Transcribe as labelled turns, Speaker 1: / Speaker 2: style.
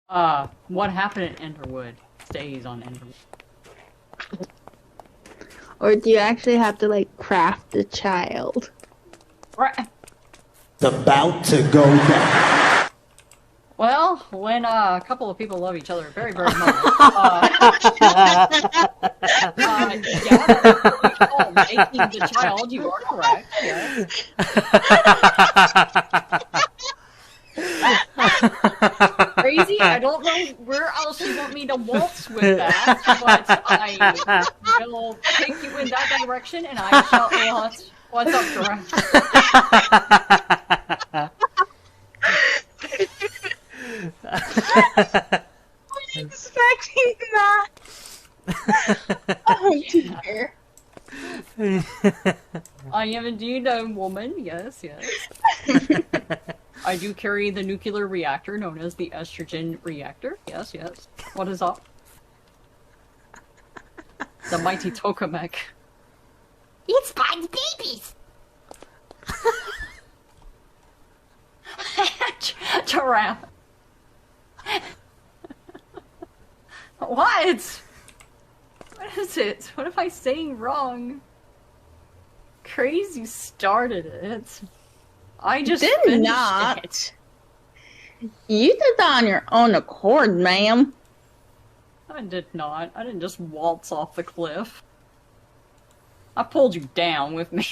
Speaker 1: What happened in Enderwood stays on Enderwood.
Speaker 2: Or do you actually have to, like, craft the child?
Speaker 1: Right.
Speaker 3: It's about to go down.
Speaker 1: Well, when a couple of people love each other very, very much, yeah, making the child, you are correct, yes. Crazy, I don't know where else you want me to waltz with that, but I will take you in that direction, and I shall what's up, correct?
Speaker 2: I was expecting that. Oh dear.
Speaker 1: I am indeed a woman, yes, yes. I do carry the nuclear reactor known as the estrogen reactor, yes, yes. What is up? The mighty tokamak.
Speaker 4: It spawns babies!
Speaker 1: Giraffe. What? What is it? What am I saying wrong? Crazy started it. I just
Speaker 2: Did
Speaker 1: finished
Speaker 2: not.
Speaker 1: it.
Speaker 2: You did that on your own accord, ma'am.
Speaker 1: I did not. I didn't just waltz off the cliff. I pulled you down with me.